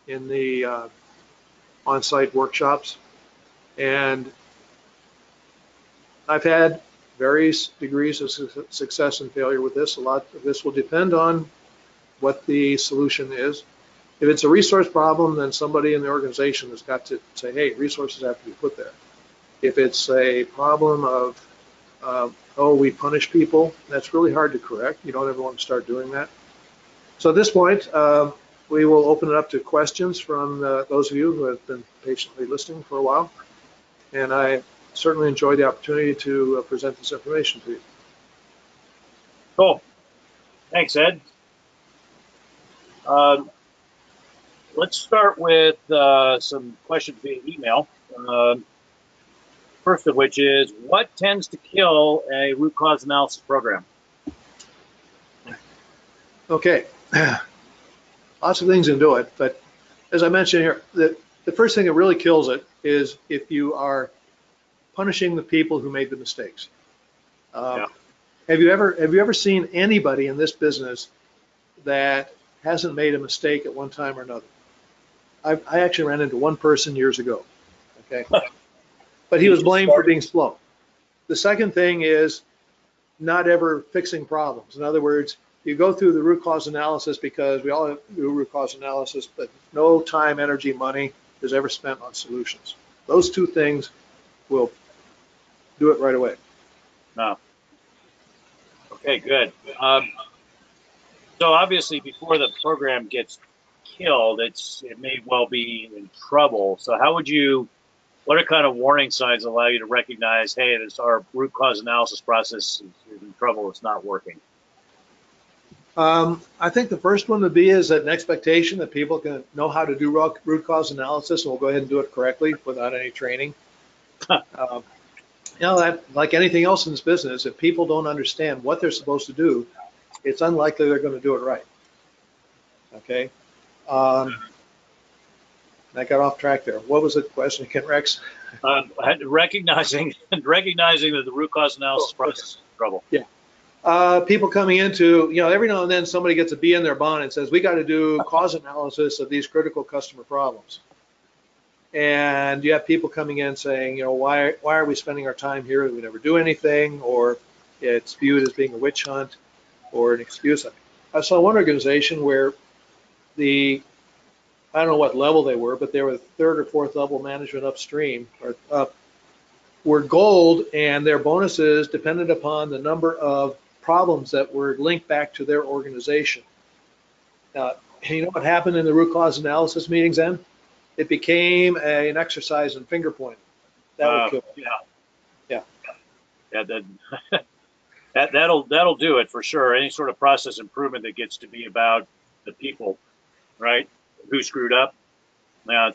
in the on-site workshops. And I've had various degrees of success and failure with this. A lot of this will depend on what the solution is. If it's a resource problem, then somebody in the organization has got to say, hey, resources have to be put there. If it's a problem of, oh, we punish people, that's really hard to correct. You don't ever want to start doing that. So at this point, we will open it up to questions from those of you who have been patiently listening for a while. And I certainly enjoyed the opportunity to present this information to you. Cool. Thanks, Ed. Let's start with some questions via email. First of which is, what tends to kill a root cause analysis program? Okay. Lots of things can do it, but as I mentioned here, the first thing that really kills it is if you are punishing the people who made the mistakes. Yeah. Have you ever seen anybody in this business that hasn't made a mistake at one time or another? I actually ran into one person years ago. Okay, but he was blamed for being slow. The second thing is not ever fixing problems. In other words, you go through the root cause analysis because we all do root cause analysis, but no time, energy, money is ever spent on solutions. Those two things will do it right away. No. Okay, good. So obviously, before the program gets killed, it may well be in trouble. So how would you? What are kind of warning signs that allow you to recognize, hey, our root cause analysis process is in trouble, it's not working? I think the first one would be is an expectation that people can know how to do root cause analysis, and we'll go ahead and do it correctly without any training. That, like anything else in this business, if people don't understand what they're supposed to do, it's unlikely they're going to do it right. Okay. I got off track there. What was the question again, Rex? Recognizing that the root cause analysis process is trouble. Yeah. People coming into, every now and then somebody gets a bee in their bonnet and says, we got to do cause analysis of these critical customer problems. And you have people coming in saying, why are we spending our time here? We never do anything, or it's viewed as being a witch hunt or an excuse. I saw one organization where I don't know what level they were, but they were third or fourth level management upstream or up, were gold, and their bonuses depended upon the number of problems that were linked back to their organization. You know what happened in the root cause analysis meetings then? It became an exercise in finger pointing. That would kill it. That'll do it for sure. Any sort of process improvement that gets to be about the people, right? Who screwed up? Yeah,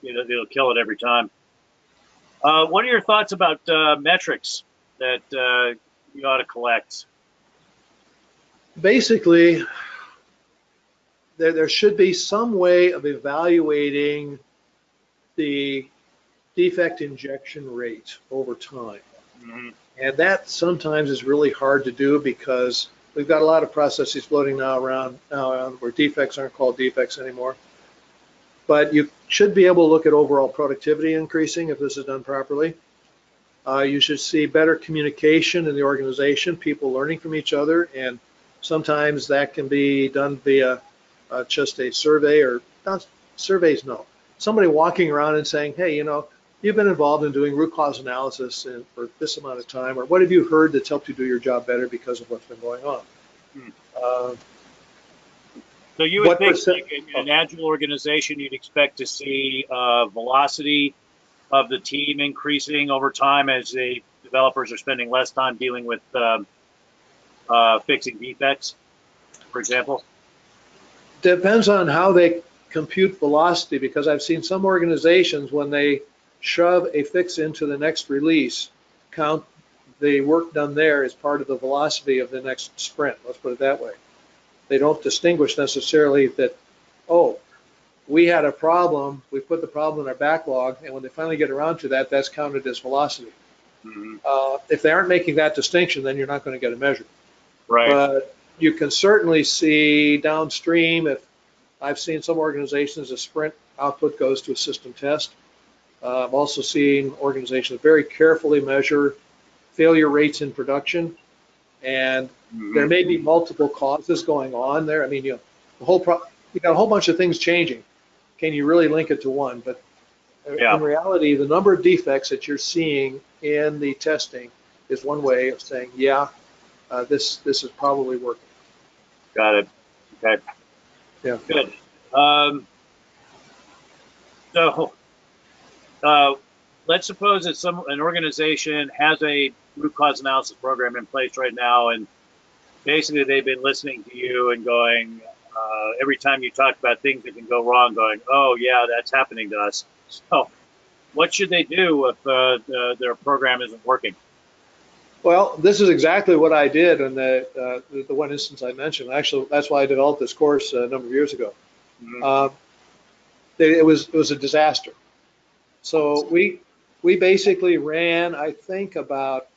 it'll kill it every time. What are your thoughts about metrics that you ought to collect? Basically, there should be some way of evaluating the defect injection rate over time. Mm-hmm. And that sometimes is really hard to do because we've got a lot of processes floating now around where defects aren't called defects anymore. But you should be able to look at overall productivity increasing if this is done properly. You should see better communication in the organization, people learning from each other, and sometimes that can be done via just a survey, or not surveys, no. Somebody walking around and saying, hey, you've been involved in doing root cause analysis for this amount of time, or what have you heard that's helped you do your job better because of what's been going on? So you would think like in an agile organization, you'd expect to see velocity of the team increasing over time as the developers are spending less time dealing with fixing defects, for example? Depends on how they compute velocity, because I've seen some organizations, when they shove a fix into the next release, count the work done there as part of the velocity of the next sprint. Let's put it that way. They don't distinguish necessarily that, oh, we had a problem, we put the problem in our backlog, and when they finally get around to that, that's counted as velocity. Mm-hmm. If they aren't making that distinction, then you're not going to get a measure. Right. But you can certainly see downstream, if I've seen some organizations, a sprint output goes to a system test. I've also seen organizations very carefully measure failure rates in production, and there may be multiple causes going on there. I mean, you got a whole bunch of things changing. Can you really link it to one? But in reality, the number of defects that you're seeing in the testing is one way of saying, this is probably working. Got it. Okay. Yeah. Good. Let's suppose that an organization has a root cause analysis program in place right now, and basically they've been listening to you and going, every time you talk about things that can go wrong, going, oh yeah, that's happening to us. So what should they do if their program isn't working? Well, this is exactly what I did in the one instance I mentioned. Actually, that's why I developed this course a number of years ago. Mm-hmm. It was a disaster. So we basically ran, I think, about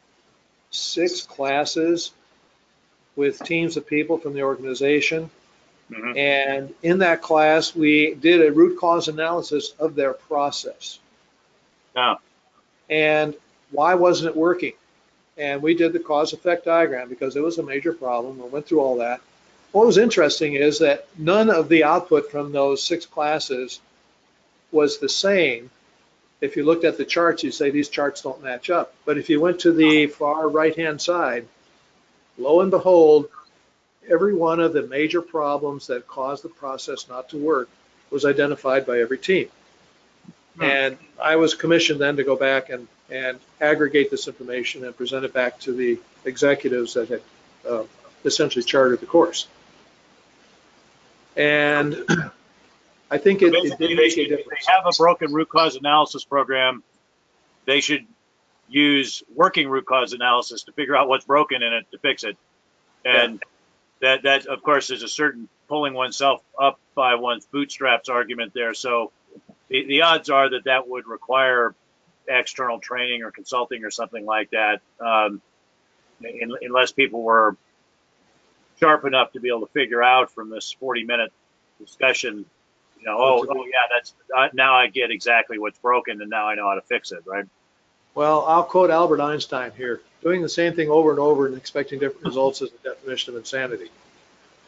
6 classes with teams of people from the organization. Mm-hmm. And in that class, we did a root cause analysis of their process. Oh. And why wasn't it working? And we did the cause-effect diagram because it was a major problem. We went through all that. What was interesting is that none of the output from those 6 classes was the same. If you looked at the charts, you'd say these charts don't match up. But if you went to the far right-hand side, lo and behold, every one of the major problems that caused the process not to work was identified by every team. And I was commissioned then to go back and aggregate this information and present it back to the executives that had essentially chartered the course. And I think So it basically, did they make a should, if difference. they have a broken root cause analysis program, they should use working root cause analysis to figure out what's broken in it to fix it. And that of course is a certain pulling oneself up by one's bootstraps argument there. So the odds are that that would require external training or consulting or something like that, unless people were sharp enough to be able to figure out from this 40-minute discussion, oh yeah, that's now I get exactly what's broken and now I know how to fix it, right? Well, I'll quote Albert Einstein here. Doing the same thing over and over and expecting different results is the definition of insanity.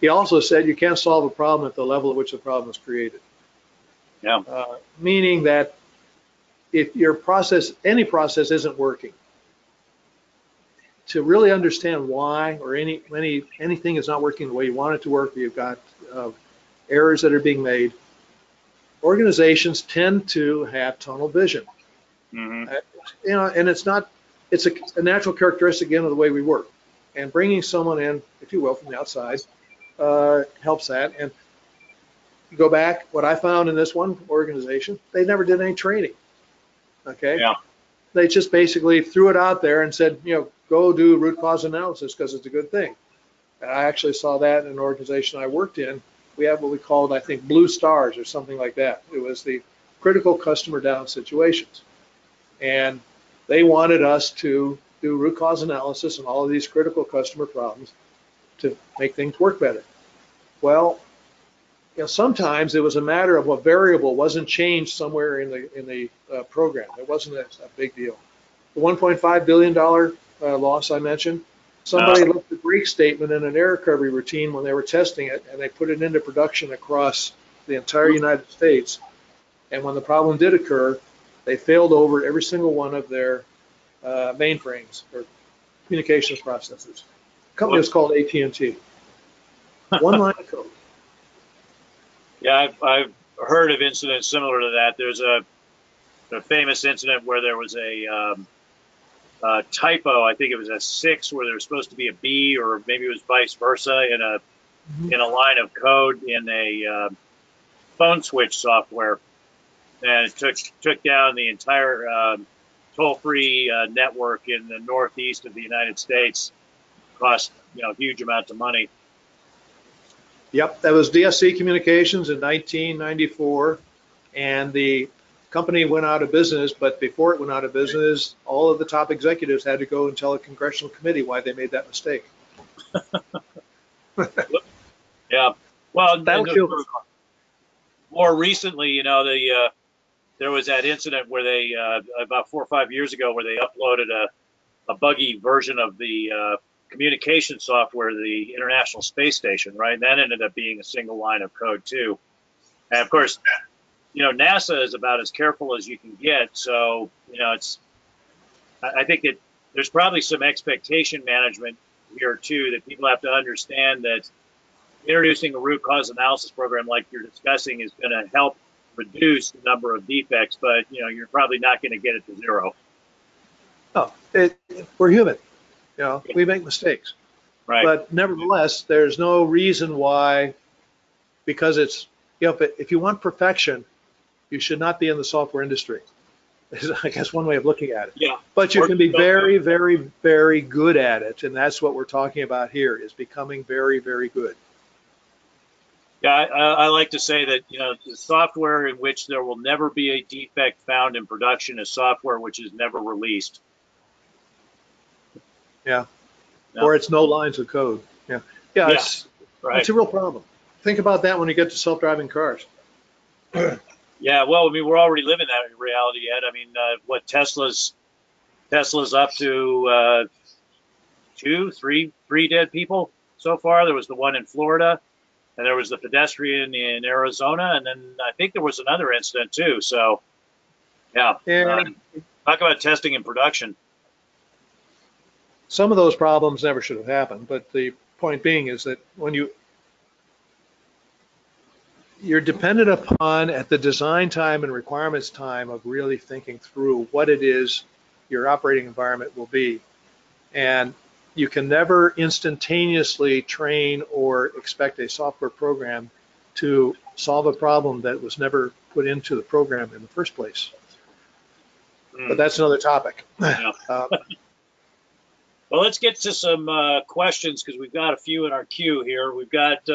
He also said you can't solve a problem at the level at which the problem is created. Yeah. Meaning that if your process, any process isn't working, to really understand why or anything is not working the way you want it to work, or you've got errors that are being made, organizations tend to have tunnel vision. Mm-hmm. And it's a natural characteristic again of the way we work. And bringing someone in, if you will, from the outside helps that. And you go back, what I found in this one organization, they never did any training. Okay. Yeah. They just basically threw it out there and said, go do root cause analysis because it's a good thing. And I actually saw that in an organization I worked in. We have what we called, I think, blue stars or something like that. It was the critical customer down situations. And they wanted us to do root cause analysis on all of these critical customer problems to make things work better. Well, sometimes it was a matter of a variable wasn't changed somewhere in the program. It wasn't a big deal. The $1.5 billion loss I mentioned, somebody left the break statement in an error recovery routine when they were testing it, and they put it into production across the entire United States. And when the problem did occur, they failed over every single one of their mainframes or communications processors. The company was called AT&T. One line of code. Yeah, I've heard of incidents similar to that. There's a famous incident where there was a typo. I think it was a 6 where there was supposed to be a B, or maybe it was vice versa in a line of code in a phone switch software, and it took down the entire toll-free network in the northeast of the United States. Cost huge amounts of money. Yep, that was DSC Communications in 1994, and the company went out of business. But before it went out of business, all of the top executives had to go and tell a congressional committee why they made that mistake. Yeah, well, more recently, there was that incident where they about 4 or 5 years ago, where they uploaded a buggy version of the communication software to the International Space Station, right? And that ended up being a single line of code too. And of course, NASA is about as careful as you can get. So, I think that there's probably some expectation management here too, that people have to understand that introducing a root cause analysis program like you're discussing is going to help reduce the number of defects, but you're probably not going to get it to zero. No, we're human. We make mistakes. Right. But nevertheless, there's no reason why, because it's, if you want perfection, you should not be in the software industry. Is, I guess, one way of looking at it. Yeah. But you can be very, very, very good at it, and that's what we're talking about here, is becoming very, very good. Yeah, I like to say that, the software in which there will never be a defect found in production is software which is never released. Yeah. No. Or it's no lines of code. Yeah. Yeah, it's a real problem. Think about that when you get to self-driving cars. Yeah, well, we're already living that reality yet. What Tesla's up to 3 dead people so far. There was the one in Florida, and there was the pedestrian in Arizona, and then I think there was another incident too. So, yeah. Talk about testing and production. Some of those problems never should have happened, but the point being is that when you're dependent upon, at the design time and requirements time, of really thinking through what it is your operating environment will be. And you can never instantaneously train or expect a software program to solve a problem that was never put into the program in the first place. But that's another topic. Yeah. Well, let's get to some questions because we've got a few in our queue here. We've got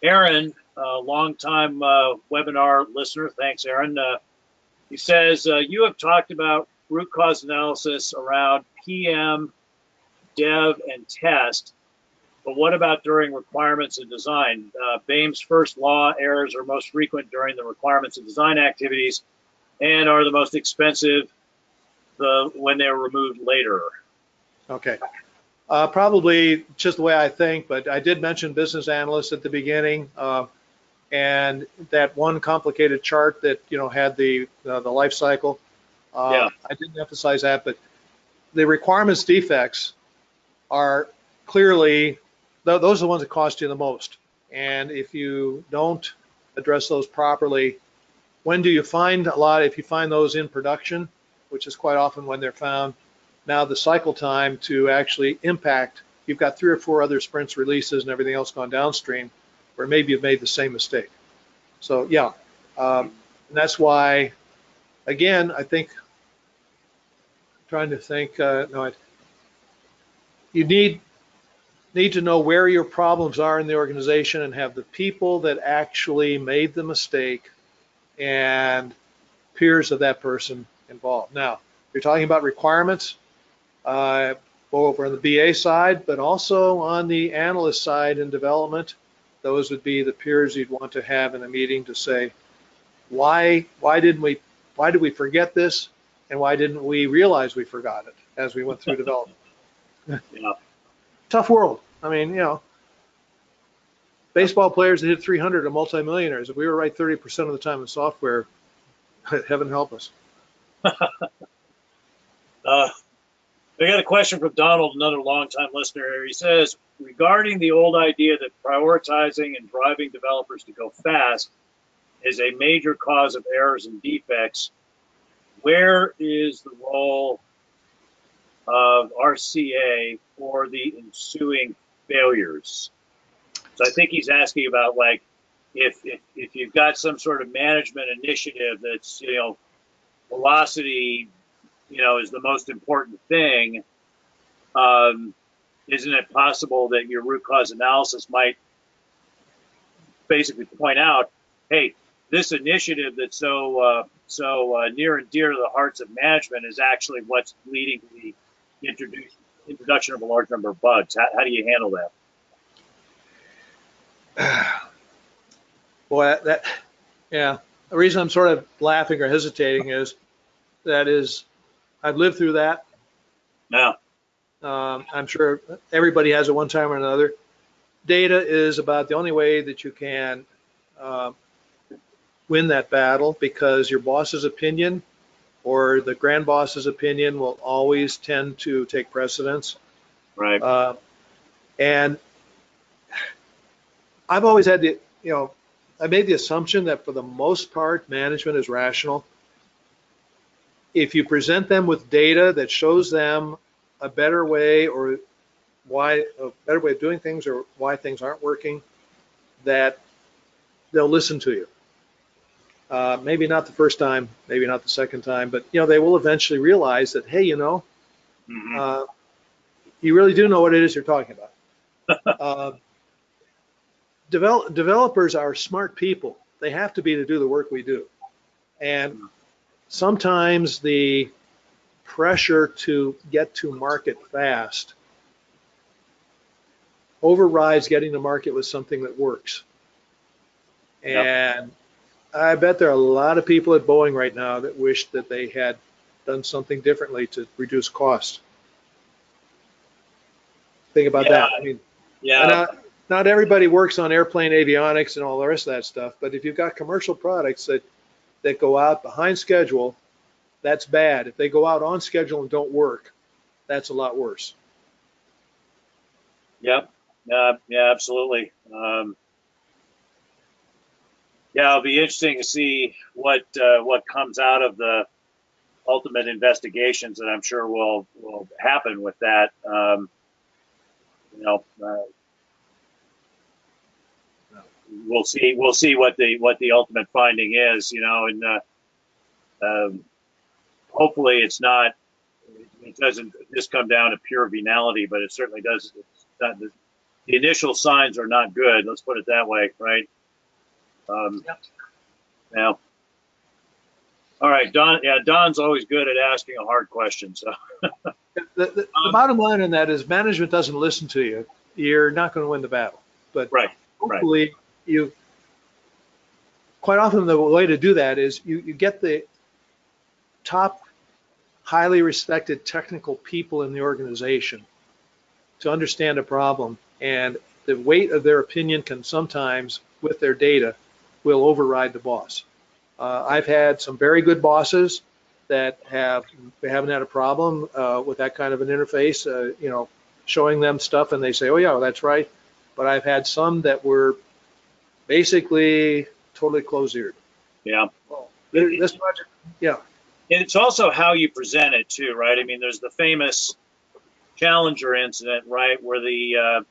Aaron, a longtime webinar listener. Thanks, Aaron. He says, you have talked about root cause analysis around PM, dev, and test, but what about during requirements and design? BAME's first law errors are most frequent during the requirements and design activities and are the most expensive when they're removed later. Okay. Probably just the way I think, but I did mention business analysts at the beginning, and that one complicated chart that had the life cycle. Yeah. I didn't emphasize that, but the requirements defects are clearly those are the ones that cost you the most. And if you don't address those properly, when do you find a lot? If you find those in production, which is quite often when they're found. Now the cycle time to actually impact, you've got 3 or 4 other sprints, releases, and everything else gone downstream, where maybe you've made the same mistake. So yeah, and that's why, again, I think, trying to think, you need to know where your problems are in the organization and have the people that actually made the mistake and peers of that person involved. Now, you're talking about requirements, over on the BA side, but also on the analyst side in development. Those would be the peers you'd want to have in a meeting to say, why did we forget this, and why didn't we realize we forgot it as we went through development? Yeah. Tough world. I mean, baseball players that hit 300 are multimillionaires. If we were right 30% of the time in software, heaven help us. I got a question from Donald, another longtime listener here. He says, regarding the old idea that prioritizing and driving developers to go fast is a major cause of errors and defects, where is the role of RCA for the ensuing failures? So I think he's asking about, like, if you've got some sort of management initiative that's, velocity, is the most important thing, isn't it possible that your root cause analysis might basically point out, hey, this initiative that's so near and dear to the hearts of management is actually what's leading to the introduction of a large number of bugs? How do you handle that? Boy, the reason I'm sort of laughing or hesitating is I've lived through that. Yeah. I'm sure everybody has at one time or another. Data is about the only way that you can win that battle, because your boss's opinion or the grand boss's opinion will always tend to take precedence. Right. And I've always had I made the assumption that for the most part, management is rational. If you present them with data that shows them a better way a better way of doing things, or why things aren't working, that they'll listen to you. Maybe not the first time, maybe not the second time, but they will eventually realize that, hey, you really do know what it is you're talking about. Developers are smart people. They have to be to do the work we do. And sometimes the pressure to get to market fast overrides getting to market with something that works. Yep. And I bet there are a lot of people at Boeing right now that wish that they had done something differently to reduce costs. Think about that. I mean, not everybody works on airplane avionics and all the rest of that stuff, but if you've got commercial products that go out behind schedule, that's bad. If they go out on schedule and don't work, that's a lot worse. Yep. Yeah, absolutely. It'll be interesting to see what comes out of the ultimate investigations that I'm sure will happen with that. we'll see what the ultimate finding is, and hopefully it doesn't just come down to pure venality, but it certainly does. It's not, the initial signs are not good. Let's put it that way, right? Yeah. All right, Don. Yeah, Don's always good at asking a hard question. So the bottom line on that is management doesn't listen to you. You're not going to win the battle. But hopefully you, quite often the way to do that is you get the top highly respected technical people in the organization to understand a problem, and the weight of their opinion can sometimes, with their data, will override the boss. I've had some very good bosses that haven't had a problem with that kind of an interface, showing them stuff and they say, oh yeah, well, that's right. But I've had some that were basically totally closed-eared. Yeah. Well, this project, yeah. And it's also how you present it too, right? I mean, there's the famous Challenger incident, right, where the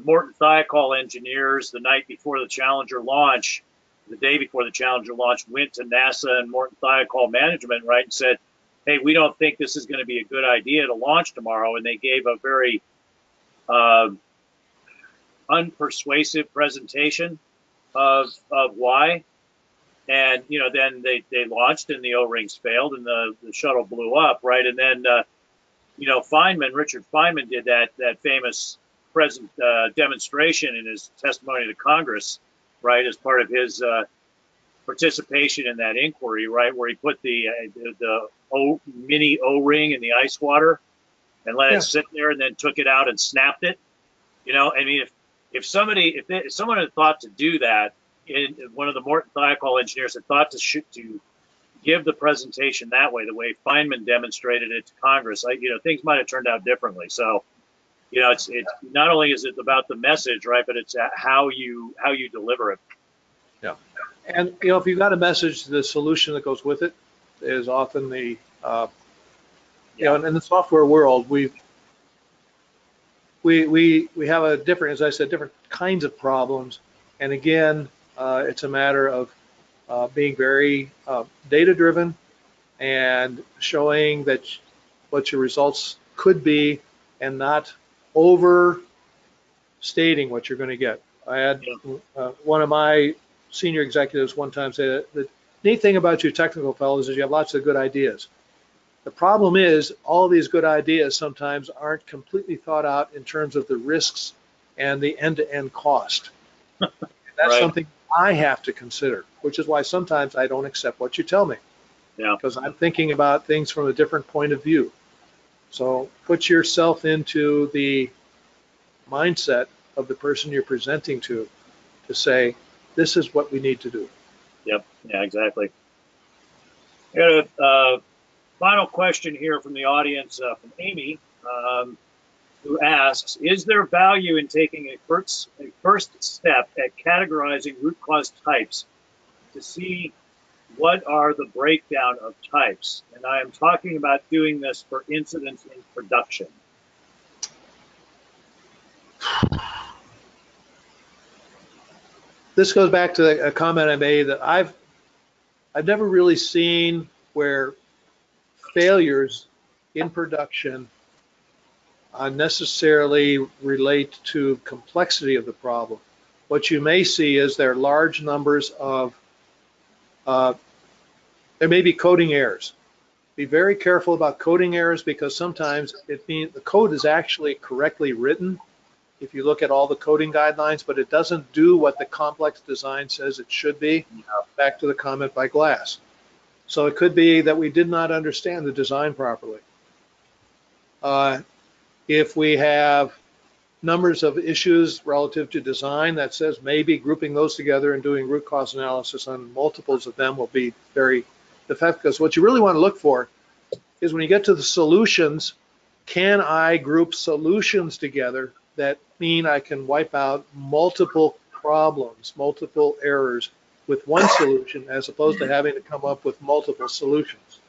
Morton Thiokol engineers the night before the Challenger launch, the day before the Challenger launch, went to NASA and Morton Thiokol management, right, and said, hey, we don't think this is going to be a good idea to launch tomorrow. And they gave a very unpersuasive presentation of why. And, then they launched and the O-rings failed and the shuttle blew up, right? And then, Richard Feynman did that famous demonstration in his testimony to Congress, right, as part of his participation in that inquiry, right, where he put the mini O-ring in the ice water and let it sit there and then took it out and snapped it. I mean, if someone had thought to do that, one of the Morton Thiokol engineers had thought to give the presentation that way, the way Feynman demonstrated it to Congress, things might have turned out differently. So, it's not only is it about the message, right, but it's how you deliver it. Yeah, and if you've got a message, the solution that goes with it is often the, in the software world, we have a different, as I said, different kinds of problems, and again, it's a matter of being very data-driven and showing that what your results could be and not overstating what you're going to get. I had one of my senior executives one time say that the neat thing about you technical fellows is you have lots of good ideas. The problem is all these good ideas sometimes aren't completely thought out in terms of the risks and the end-to-end cost. That's something I have to consider, which is why sometimes I don't accept what you tell me. Yeah. Because I'm thinking about things from a different point of view. So put yourself into the mindset of the person you're presenting to say, this is what we need to do. Yep. Yeah, exactly. I got a final question here from the audience from Amy, who asks, is there value in taking a first step at categorizing root cause types to see what are the breakdown of types? And I am talking about doing this for incidents in production. This goes back to a comment I made that I've never really seen where failures in production necessarily relate to complexity of the problem. What you may see is there are large numbers of, there may be coding errors. Be very careful about coding errors because sometimes it means the code is actually correctly written if you look at all the coding guidelines, but it doesn't do what the complex design says it should be. Back to the comment by Glass. So it could be that we did not understand the design properly. If we have numbers of issues relative to design, that says maybe grouping those together and doing root cause analysis on multiples of them will be very effective. Because what you really want to look for is when you get to the solutions, can I group solutions together that mean I can wipe out multiple problems, multiple errors with one solution as opposed to having to come up with multiple solutions.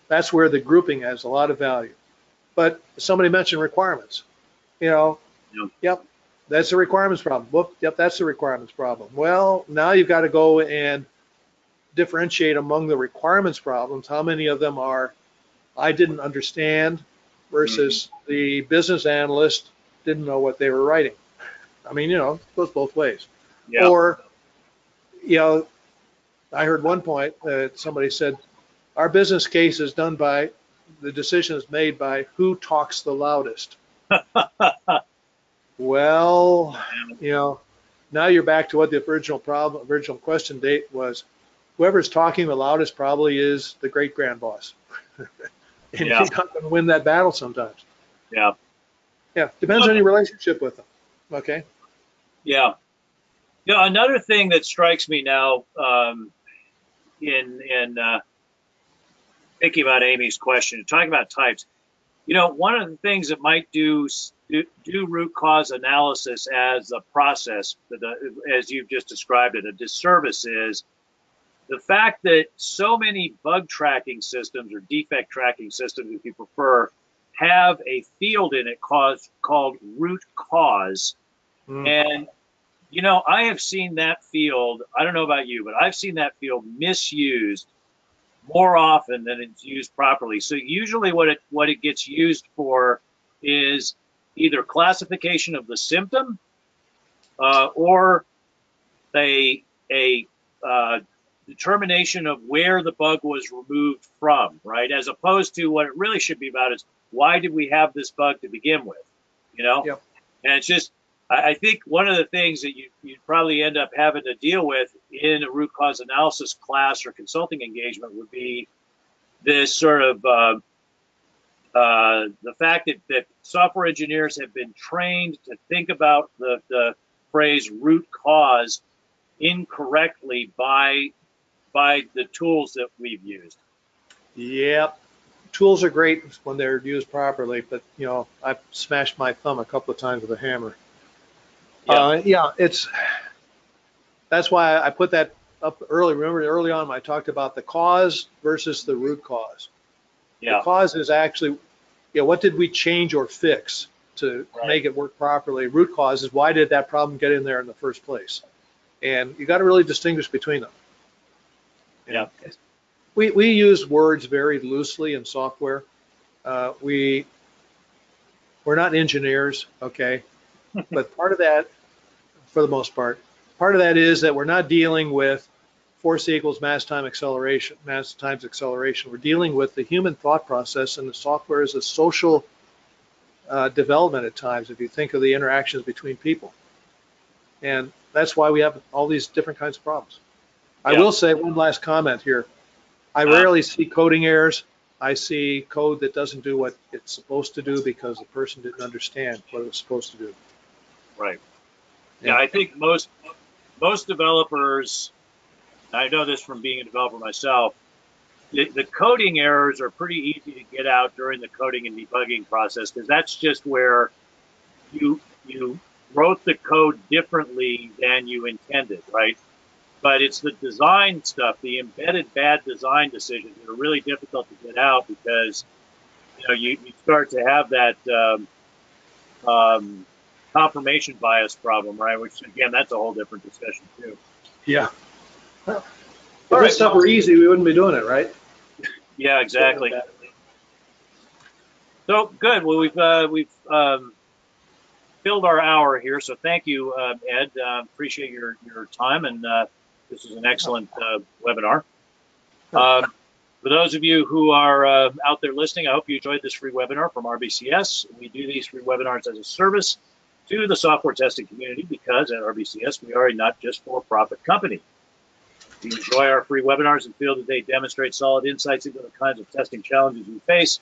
That's where the grouping has a lot of value. But somebody mentioned requirements. Yep, That's the requirements problem. Whoop, yep, that's the requirements problem. Well, now you've got to go and differentiate among the requirements problems. How many of them are I didn't understand versus the business analyst didn't know what they were writing? I mean, it goes both ways. Yeah. Or, I heard one point that somebody said, our business case is done by, the decision is made by who talks the loudest. Well, now you're back to what the original question date was. Whoever's talking the loudest probably is the great grand boss. And you're not going to win that battle sometimes. Yeah. Yeah. Depends on your relationship with them. Okay. Yeah. Another thing that strikes me now in thinking about Amy's question, talking about types, one of the things that might do root cause analysis as a process, as you've just described it, a disservice is the fact that so many bug tracking systems or defect tracking systems, if you prefer, have a field in it called root cause. And, I have seen that field, I don't know about you, but I've seen that field misused more often than it's used properly. So usually what it gets used for is either classification of the symptom or a determination of where the bug was removed from, right? As opposed to what it really should be about is why did we have this bug to begin with, Yep. And it's just, I think one of the things that you'd probably end up having to deal with in a root cause analysis class or consulting engagement would be this sort of the fact that software engineers have been trained to think about the phrase root cause incorrectly by the tools that we've used. Yep. Tools are great when they're used properly, but I've smashed my thumb a couple of times with a hammer. That's why I put that up early. Remember early on when I talked about the cause versus the root cause. Yeah. The cause is actually, what did we change or fix to make it work properly? Root cause is why did that problem get in there in the first place? And you got to really distinguish between them. Yeah. We use words very loosely in software. We're not engineers, okay? But part of that, for the most part is that we're not dealing with force equals mass times acceleration. We're dealing with the human thought process, and the software is a social development at times, if you think of the interactions between people. And that's why we have all these different kinds of problems. I will say one last comment here. I rarely see coding errors. I see code that doesn't do what it's supposed to do because the person didn't understand what it was supposed to do. Right. Yeah, I think most developers, I know this from being a developer myself, the coding errors are pretty easy to get out during the coding and debugging process because that's just where you wrote the code differently than you intended, right? But it's the design stuff, the embedded bad design decisions that are really difficult to get out because you start to have that confirmation bias problem, right? Which again, that's a whole different discussion too. Yeah. Well, if this stuff were easy, we wouldn't be doing it, right? Yeah, exactly. So good. Well, we've filled our hour here, so thank you, Ed. Appreciate your time, and this is an excellent webinar. For those of you who are out there listening, I hope you enjoyed this free webinar from RBCS. We do these free webinars as a service to the software testing community because at RBCS we are a not just for-profit company. If you enjoy our free webinars and feel that they demonstrate solid insights into the kinds of testing challenges we face,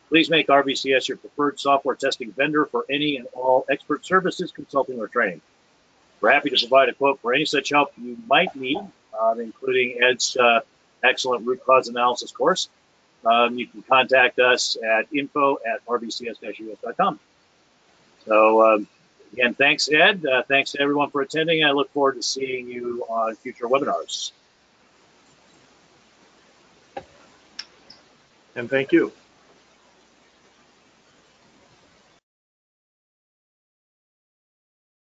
please make RBCS your preferred software testing vendor for any and all expert services, consulting, or training. We're happy to provide a quote for any such help you might need, including Ed's excellent root cause analysis course. You can contact us at info@rbcs-us.com. So again, thanks, Ed. Thanks to everyone for attending. I look forward to seeing you on future webinars. And thank you.